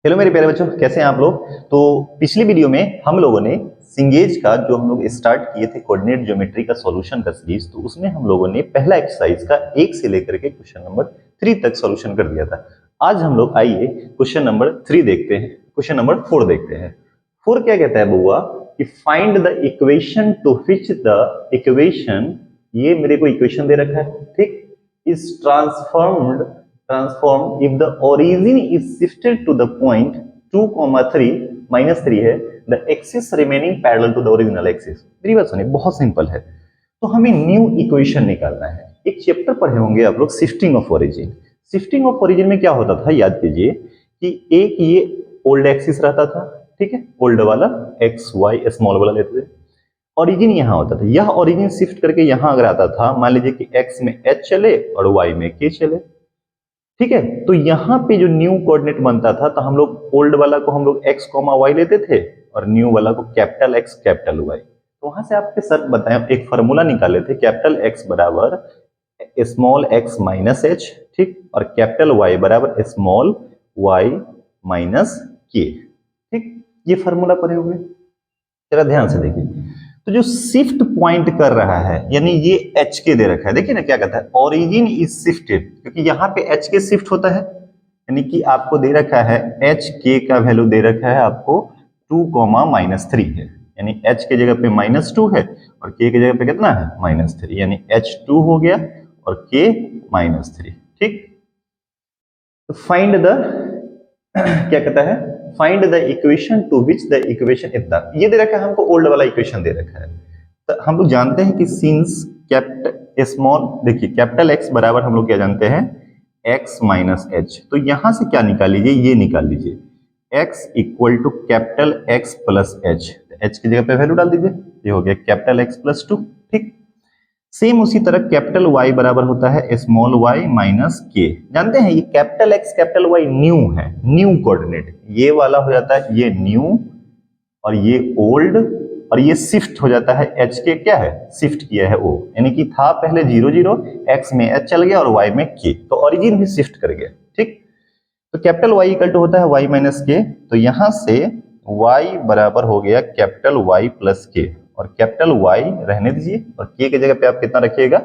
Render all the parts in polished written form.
Hello मेरे प्यारे बच्चों, कैसे हैं आप लोग। तो पिछली वीडियो में हम लोगों ने सिंगेज का जो हम लोग स्टार्ट किए थे कोऑर्डिनेट ज्योमेट्री का सॉल्यूशन का सीरीज, तो उसमें हम लोगों ने पहला एक्सरसाइज का 1 से लेकर के क्वेश्चन नंबर 3 तक सॉल्यूशन कर दिया था। आज हम लोग आइए क्वेश्चन नंबर 3 देखते हैं, क्वेश्चन नंबर 4 देखते हैं। 4 क्या कहता है बुआ कि find the equation two which the equation, ये मेरे को इक्वेशन दे रखा है, ठीक, is transformed if the origin is shifted to the point 2, 3 -3 है, the axis remaining parallel to the original axis। मेरी बात सुनिए, बहुत सिंपल है। तो हमें न्यू इक्वेशन निकालना है। एक चैप्टर पढ़े होंगे आप लोग, shifting of origin. Shifting of origin में क्या होता था, याद कीजिए कि एक ये ओल्ड एक्सिस रहता था, ठीक है, ओल्ड वाला एक्स वाई स्मॉल वाला लेते थे। ओरिजिन यहाँ होता था, यह ओरिजिन शिफ्ट करके यहाँ अगर आता था, मान लीजिए कि एक्स में एच चले और वाई में के चले, ठीक है, तो यहाँ पे जो न्यू कोऑर्डिनेट बनता था, तो हम लोग ओल्ड वाला को हम लोग एक्स कॉमा वाई लेते थे और न्यू वाला को कैपिटल एक्स कैपिटल वाई। तो वहां से आपके सर बताएं, एक फॉर्मूला निकाले थे, कैपिटल एक्स बराबर स्मॉल एक्स माइनस एच, ठीक, और कैपिटल वाई बराबर स्मॉल वाई माइनस के, ठीक। ये फॉर्मूला पढ़े हुए, जरा ध्यान से देखिए। तो जो शिफ्ट पॉइंट कर रहा है, यानी ये एच के दे रखा है, देखिए ना क्या कहता है, ओरिजिन इज शिफ्टेड, क्योंकि यहाँ पे एच के शिफ्ट होता है, यानी कि आपको दे रखा है एच के का वैल्यू दे रखा है आपको 2, -3 है, यानी एच के जगह पे -2 है और के की जगह पे कितना है -3, यानी H2 हो गया और के -3, ठीक। तो फाइंड द क्या कहता है, find the equation two which the equation इतना, ये दे रखा है हमको, ओल्ड वाला इक्वेशन दे रखा है। तो हम लोग जानते हैं कि सिंस कैपिटल स्मॉल, देखिए कैपिटल एक्स बराबर हम लोग क्या जानते हैं, एक्स माइनस एच। तो यहां से क्या निकाल लीजिए, ये निकाल लीजिए, X equal to capital X plus H, H की जगह पे वैल्यू डाल दीजिए, ये हो गया कैपिटल एक्स प्लस 2, ठीक। सेम उसी तरह कैपिटल वाई बराबर होता है स्मॉल वाई माइनस के। जानते हैं ये capital X capital Y new है, न्यू कोऑर्डिनेट, ये वाला हो जाता है ये न्यू और ये ओल्ड, और ये शिफ्ट हो जाता है एच के, क्या है शिफ्ट किया है ओ, यानी कि था पहले 0 0, एक्स में एच चल गया और वाई में के, तो ओरिजिन भी शिफ्ट कर गया, ठीक। तो कैपिटल वाई इक्वल टू होता है वाई माइनस के, तो यहां से वाई बराबर हो गया कैपिटल वाई प्लस के, और कैपिटल वाई रहने दीजिए और के की जगह पे आप कितना रखिएगा,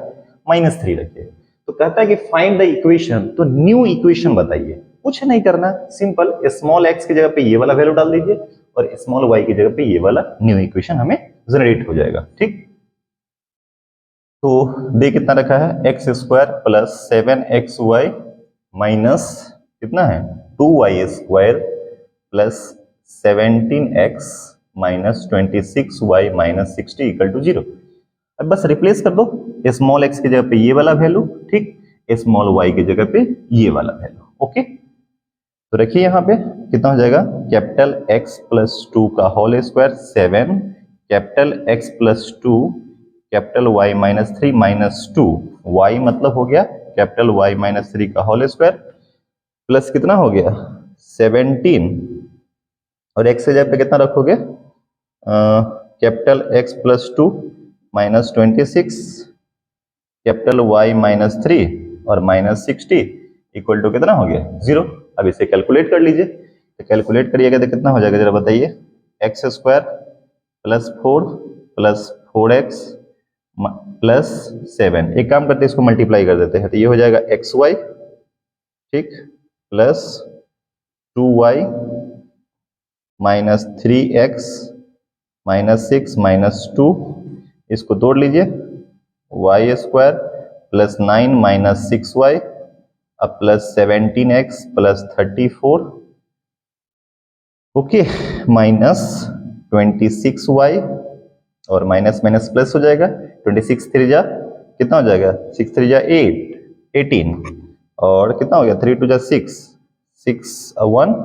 -3 रखिएगा। तो कहता है कि फाइंड द इक्वेशन, तो न्यू इक्वेशन बताइए, कुछ नहीं करना, सिंपल स्मॉल एक्स की जगह पे ये वाला वैल्यू डाल दीजिए और स्मॉल वाई की जगह पे ये वाला न्यू इक्वेशन हमें जनरेट हो जाएगा, ठीक। तो दे कितना रखा है, x square plus 7xy minus कितना है 2y² plus 17x minus 26y minus 60 equal to 0। अब बस रिप्लेस कर दो, स्मॉल एक्स की जगह पे ये वाला वैल्यू, ठीक, स्मॉल वाई की जगह पे ये वाला वैल्यू, ओके। तो रखिए यहाँ पे कितना हो जाएगा, कैपिटल एक्स प्लस 2 का whole square 7, capital X plus 2 capital Y -3 -2, Y मतलब हो गया कैपिटल वाई -3 का होल स्क्वायर प्लस कितना हो गया 17, और एक्स की जगह पे कितना रखोगे, capital X plus 2 -26 capital Y -3 और -60 इक्वल टू कितना हो गया 0। अब इसे कैलकुलेट कर लीजिए, तो कैलकुलेट करिएगा तो कितना हो जाएगा जरा बताइए, x square plus 4 plus 4x plus 7, एक काम करते हैं इसको मल्टीप्लाई कर देते हैं, तो ये हो जाएगा xy, ठीक, प्लस 2y -3x -6 -2, इसको तोड़ लीजिए, y स्क्वायर प्लस 9 -6y अब plus 17x plus 34, okay, minus 26y और माइनस माइनस प्लस हो जाएगा, 26 3 जा कितना हो जाएगा, 6 3 जा 8 18, और कितना हो गया 3 2 जा 6 6 1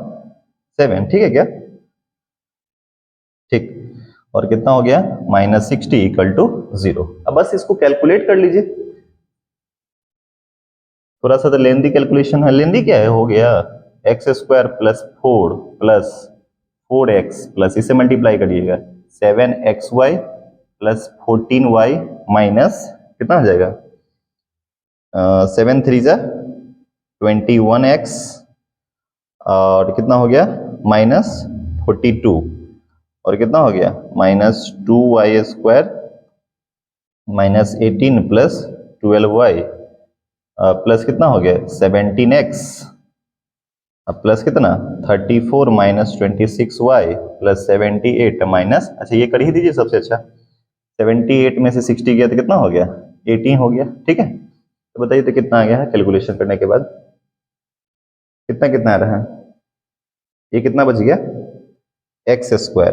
7, ठीक है क्या, ठीक, और कितना हो गया -60 इक्वल टू 0। अब बस इसको कैलकुलेट कर लीजिए, थोड़ा सा तो लेंदी कैलकुलेशन है, लेंदी क्या है, हो गया x square plus 4 plus 4x plus इसे मल्टीप्लाई करिएगा 7xy प्लस 14y माइनस कितना हो जाएगा 7 3 जा 21x और कितना हो गया -42 और कितना हो गया -2y² -18 प्लस 12y प्लस कितना हो गया 17x प्लस कितना 34 -26y प्लस 78 माइनस, अच्छा ये कर ही दीजिए सबसे अच्छा, 78 में से 60 गया तो कितना हो गया 18 हो गया। ठीक है, तो बताइए तो कितना आ गया है कैलकुलेशन करने के बाद, कितना कितना आ रहा है, ये कितना बच गया x²।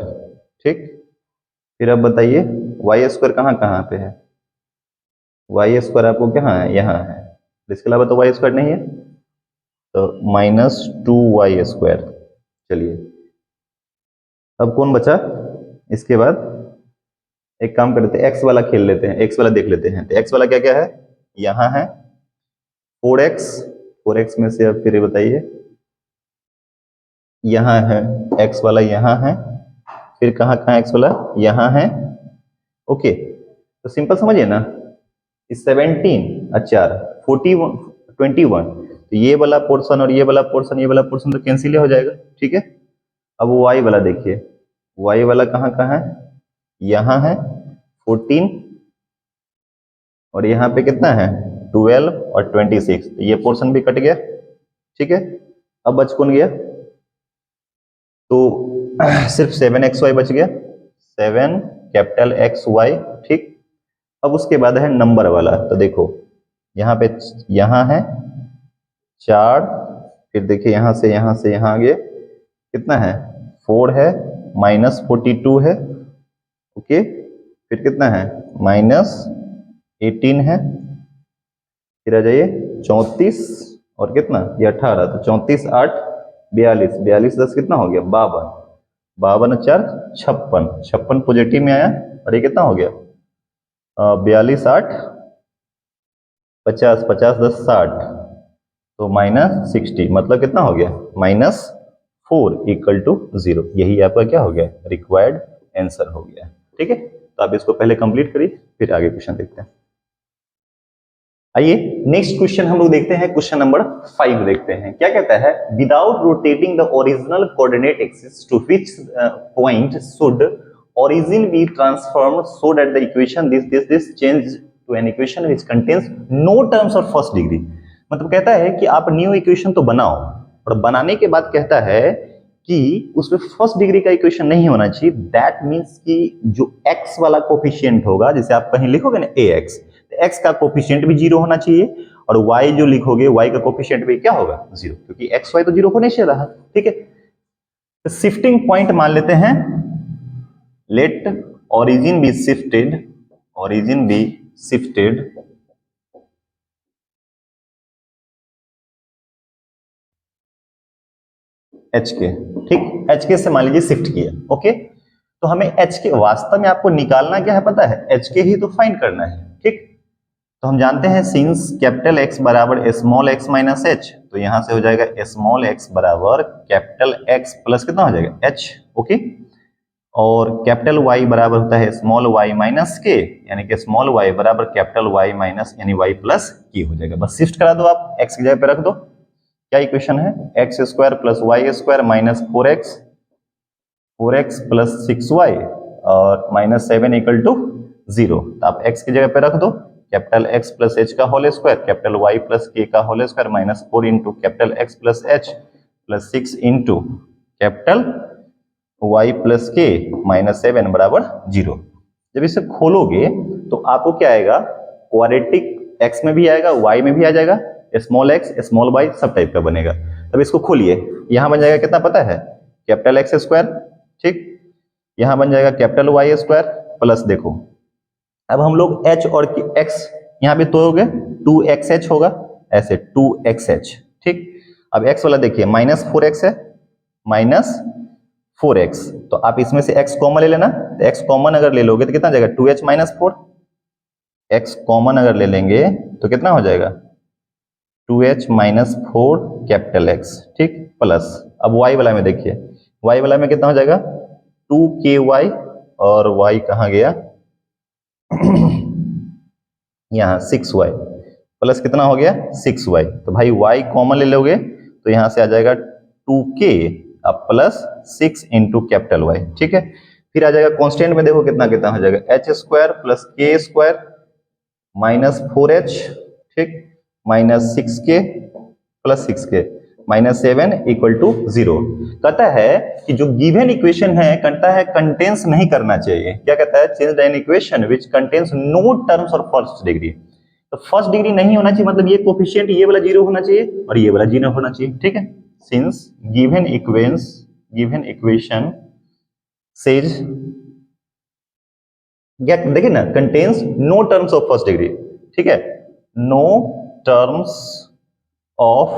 ठीक, फिर अब बताइए y² कहाँ कहाँ पे है, y² आपको कहाँ है, यहाँ है, इसके अलावा तो y² नहीं है, तो -2y²। चलिए अब कौन बचा, इसके बाद एक काम करते हैं, x वाला खेल लेते हैं, x वाला देख लेते हैं। तो x वाला क्या क्या है, यहाँ है 4x, 4x में से अब फिर बताइए यहाँ है x वाला, यहाँ है, फिर कहाँ कहाँ x वाला, यहाँ है। ओके, तो सिंपल समझिए ना, 17 अच्छा 41 21, तो ये वाला पोर्शन और ये वाला पोर्शन, ये वाला पोर्शन तो कैंसिल हो जाएगा। ठीक है, अब y वाला देखिए, y वाला कहाँ कहाँ है, यहाँ है 14 और यहाँ पे कितना है 12 और 26, तो ये पोर्शन भी कट गया। ठीक है, अब बच कौन गया, तो सिर्फ 7xy बच गया, 7 कैपिटल XY। ठीक, अब उसके बाद है नंबर वाला, तो देखो यहाँ पे यहाँ है 4, फिर देखिए यहाँ से यहाँ आगे कितना है 4 है, -42 है। ओके, फिर कितना है -18 है, फिर आ जाइए 34 और कितना ये 18, तो 34 8 42, 42 10 कितना हो गया 52, 52 4 56, 56 पॉजिटिव में आया और ये कितना हो गया 42 8 50, 50 10 60, तो -60, मतलब कितना हो गया -4 = 0। यही आपका क्या हो गया रिक्वायर्ड आंसर हो गया। ठीक है, तो आप इसको पहले कंप्लीट करिए, फिर आगे क्वेश्चन देखते हैं। आइए नेक्स्ट क्वेश्चन हम लोग देखते हैं, क्वेश्चन नंबर 5 देखते हैं क्या कहता है, without rotating the original coordinate axis to which point should origin be transformed so that the equation this change to an equation which contains no terms of first degree। मतलब कहता है कि आप न्यू इक्वेशन तो बनाओ, और बनाने के बाद कहता है कि उसमें फर्स्ट डिग्री का इक्वेशन नहीं होना चाहिए। दैट मीन्स कि जो x वाला कोफिशिएंट होगा, जैसे आप कहीं लिखोगे ना ax, तो x का कोफिशिएंट भी 0 होना चाहिए, और y जो लिखोगे y का कोफिशिएंट भी क्या होगा 0, क्योंकि xy तो 0 होने से रहा। ठीक है, तो शिफ्टिंग पॉइंट मान लेते हैं, let origin be shifted h के। ठीक, h के से मान लीजिए शिफ्ट किया। ओके, तो हमें h के वास्तव में आपको निकालना क्या है पता है, h के ही तो फाइंड करना है। ठीक, तो हम जानते हैं सिंस कैपिटल X बराबर स्मॉल x माइनस h, तो यहां से हो जाएगा स्मॉल x बराबर कैपिटल X प्लस कितना हो जाएगा h। ओके, और कैपिटल Y बराबर होता है स्मॉल y माइनस के, यानी कि स्मॉल y बराबर कैपिटल Y माइनस यानी y प्लस के हो जाएगा। बस शिफ्ट करा दो आप, x की जगह पे रख दो। क्या इक्वेशन है, x² plus y² minus 4x plus 6y और -7 = 0। तो आप x की जगह पे रख दो, कैपिटल X प्लस h का whole square capital Y plus K का whole square -4 into capital X plus h plus 6 into capital y plus K -7 बराबर 0। जब इसे खोलोगे तो आपको क्या आएगा, क्वाड्रेटिक x में भी आएगा, y में भी आ जाएगा, स्मॉल x स्मॉल y सब टाइप का बनेगा। तब इसको खोलिए, यहां बन जाएगा कितना पता है, कैपिटल x²। ठीक, यहां बन जाएगा कैपिटल y² प्लस, देखो अब हम लोग h और x यहां भी तोड़ोगे 2xh होगा, ऐसे 2xh। ठीक, अब x वाला देखिए -4x है, -4x, तो आप इसमें से x कॉमन ले लेना, तो x कॉमन अगर ले लोगे तो कितना जाएगा 2h - 4, x कॉमन अगर ले लेंगे तो कितना हो जाएगा 2h - 4 कैपिटल X। ठीक, प्लस अब y वाला में देखिए, y वाला में कितना हो जाएगा 2ky, और y कहाँ गया यहाँ 6y, प्लस कितना हो गया 6y। तो भाई y कॉमन ले लोगे तो यहाँ से आ जाएगा 2k plus 6 into capital Y, ठीक है। फिर आ जाएगा कांस्टेंट में, देखो कितना कितना हो जाएगा, H square plus K square minus 4h, ठीक, minus 6k plus 6k minus 7 equal to 0। कहता है कि जो गिवन इक्वेशन है, कहता है कंटेन्स नहीं करना चाहिए। क्या कहता है? Change an equation which contains no terms और फर्स्ट डिग्री। तो फर्स्ट डिग्री नहीं होना चाहिए, मतलब ये कोफिशिएंट ये वाला 0 होना चाहिए और ये वाला 0 होना चाहिए, ठीक है। सिंस गिवन इक्वेशन सेज, देखिए ना, contains no terms of first degree, ठीक है, no terms of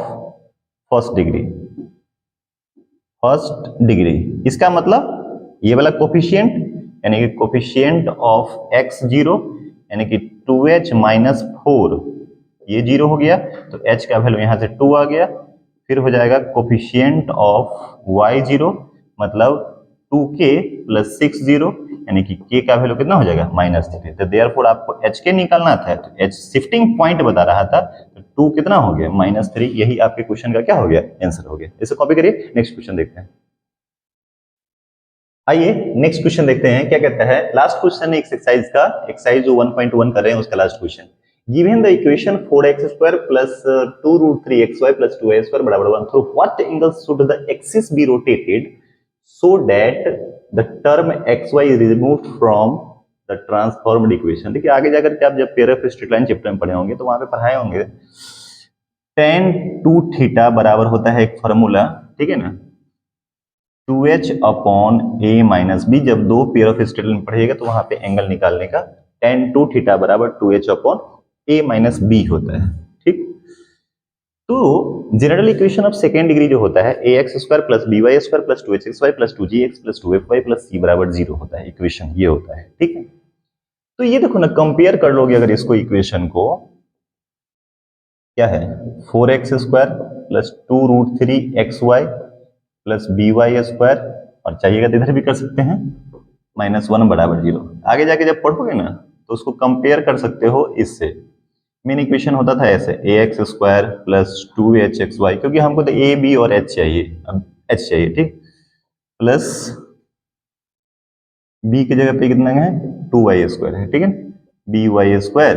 first degree. इसका मतलब ये वाला कोफिशिएंट यानी कि कोफिशिएंट ऑफ x0 यानी कि 2h माइनस 4 ये 0 हो गया, तो h का वैल्यू यहां से 2 आ गया। फिर हो जाएगा कोफिशिएंट ऑफ y0 मतलब 2k प्लस 60 यानी कि k का वैल्यू कितना हो जाएगा -3। तो देयरफॉर आपको h के निकालना था, तो h शिफ्टिंग पॉइंट बता रहा था, तो 2 कितना हो गया -3। यही आपके क्वेश्चन का क्या हो गया, आंसर हो गया। इसे कॉपी करिए, नेक्स्ट क्वेश्चन देखते हैं। आइए नेक्स्ट क्वेश्चन देखते हैं क्या कहता है। लास्ट क्वेश्चन है एक्सरसाइज का, एक्सरसाइज जो 1.1 कर रहे हैं उसका last question. Given the equation 4x² plus 2√3xy plus 2y² बराबर 1 through what angle should the axis be rotated so that the term xy is removed from the transformed equation। देखिए आगे जाकर के आप जब pair of straight line chapter में पढ़े होंगे तो वहां पे पढ़ाए होंगे tan 2 थीटा बराबर होता है एक फॉर्मूला, ठीक है ना, 2h upon a minus B. जब दो पेयर ऑफ स्ट्रेट लाइन पढ़िएगा तो वहां पे एंगल निकालने का tan 2 थीटा बराबर 2h upon a minus B होता है, ठीक। तो general equation of second degree जो होता है ax² plus by² plus 2hxy plus 2gx plus 2fy plus c बराबर 0 होता है, इक्वेशन ये होता है, ठीक है। तो ये देखो ना, कंपेयर कर लोगे अगर इसको, इक्वेशन को, क्या है 4x² plus 2√3xy plus by² और चाहिएगा तो इधर भी कर सकते हैं -1 बराबर 0। आगे जाके जब पढ़ोगे ना तो उसको कंपेयर कर सकते हो इससे। मेन इक्वेशन होता था ऐसे ax² प्लस 2hxy, क्योंकि हमको तो a b और h चाहिए, अब h चाहिए, ठीक, प्लस b की जगह पे कितना है 2y² है, ठीक है, by²,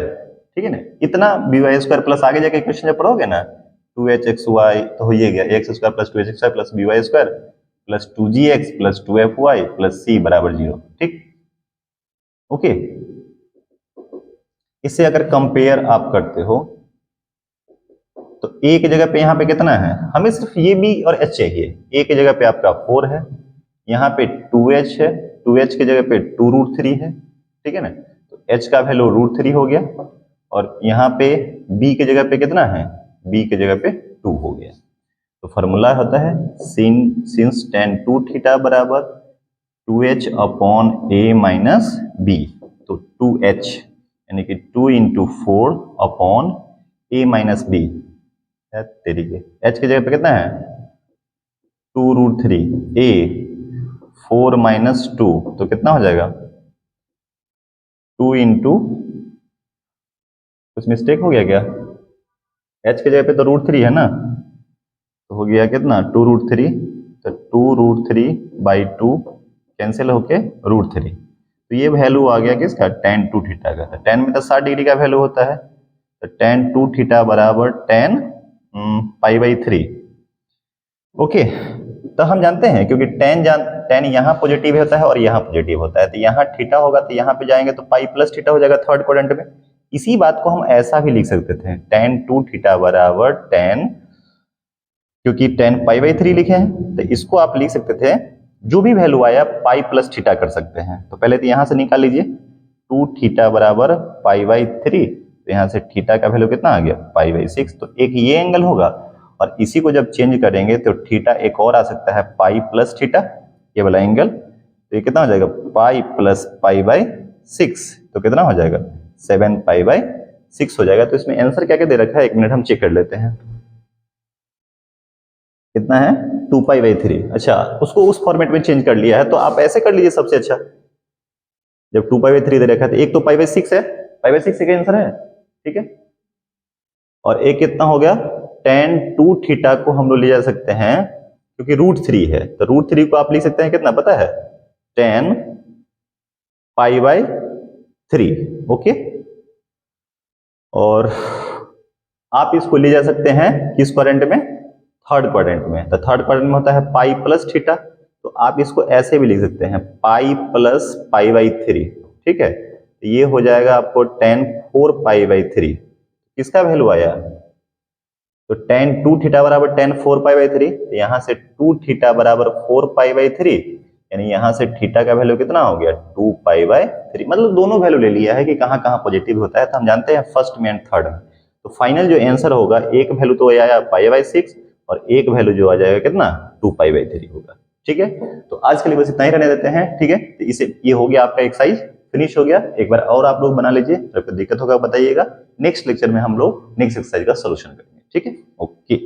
ठीक है ना, इतना by² प्लस आगे जाके इक्वेशन जब पढ़ोगे ना 2hxy तो हो ये गया ax² plus 2hxy plus by² plus 2gx plus 2fy plus c बराबर 0, ठीक, ओके। इससे अगर कंपेयर आप करते हो तो a की जगह पे यहाँ पे कितना है, हमें सिर्फ ये b और h चाहिए। a की जगह पे आपका 4 है, यहाँ पे 2h है, 2h की जगह पे 2√3 है, ठीक है ना, तो h का वैल्यू √3 हो गया, और यहाँ पे b की जगह पे कितना है, b की जगह पे 2 हो गया। तो फॉर्मूला होता है सिंस tan 2 थीटा बराबर 2h upon a minus b, तो 2h यानी कि 2 into 4 upon a minus B, तरीके h की जगह पे कितना है 2√3, a 4 माइनस 2 तो कितना हो जाएगा 2 इंटू, कुछ मिस्टेक हो गया क्या, h की जगह पे तो √3 है ना, तो हो गया कितना 2√3, तो 2√3 बाई 2 कैंसिल होके √3, तो ये वैल्यू आ गया किसका tan 2 थीटा का। tan में तो 60 डिग्री का वैल्यू होता है, तो tan 2 थीटा बराबर tan π/3, ओके। तो हम जानते हैं क्योंकि tan यहाँ पॉजिटिव होता है और यहाँ पॉजिटिव होता है, तो यहाँ थीटा होगा तो यहाँ पे जाएंगे तो पाई प्लस थीटा हो जाएगा थर्ड क्वाड्रेंट में। इसी बात को हम ऐसा भी लिख सकते थे tan 2 थीटा बराबर tan, क्योंकि tan π/3 लिखे हैं तो इसको आप लिख सकते थे जो भी वैल्यू आया पाई प्लस थीटा कर सकते हैं। तो पहले तो यहाँ से निकाल लीजिए 2 थीटा बराबर π/3, तो यहाँ से थीटा का वैल्यू कितना आ गया π/6, तो एक ये एंगल होगा, और इसी को जब चेंज करेंगे तो थीटा एक और आ सकता है पाई प्लस थीटा, ये वाला एंगल, तो ये कितना हो जाएगा पाई प्लस π/6, तो कितना हो जाएगा 7 π/6 हो जाएगा। तो इसमें आंसर क्या क्या दे रखा है, एक मिनट हम चेक कर लेते हैं, कितना है 2π/3। अच्छा, उसको उस फॉर्मेट में चेंज कर लिया है, तो आप ऐसे कर लीजिए सबसे अच्छा, जब 2π/3 दे रखा है तो एक तो π/6 है, π/6 एक आंसर है, ठीक है, और एक कितना हो गया tan 2 थीटा को हम लोग ले जा सकते हैं क्योंकि √3 है, तो √3 को आप लिख सकते हैं कितना पता है, 10 π/3। ओके, और आप इसको ले जा सकते हैं किस क्वाड्रेंट में, थर्ड क्वाड्रेंट में। तो थर्ड क्वाड्रेंट में होता है पाई प्लस थीटा, तो आप इसको ऐसे भी लिख सकते हैं पाई प्लस π/3। ठीक है, तो ये हो जाएगा आपको 10 4 π/3। किसका वैल्यू आया, तो tan 2 थीटा बराबर 10 4 π/3, तो यहां से 2 थीटा बराबर 4 π/3, यानी यहां से थीटा का वैल्यू कितना हो गया 2 π/3। मतलब दोनों वैल्यू ले लिया है कि कहां कहां पॉजिटिव होता है, तो हम जानते हैं फर्स्ट में एंड थर्ड में। तो फाइनल जो आंसर होगा, एक वैल्यू तो आया π/6 और एक वैल्यू जो आ जाएगा कितना 2 π/3 होगा। ठीक है, तो आज के लिए बस इतना ही रहने देते हैं। ठीक है, तो इसे ये हो गया आपका एक्सरसाइज फिनिश हो गया। एक बार और आप लोग बना लीजिए, अगर कोई दिक्कत होगा बताइएगा। नेक्स्ट लेक्चर में हम लोग नेक्स्ट एक्सरसाइज का सोल्यूशन करेंगे। ठीक है, ओके।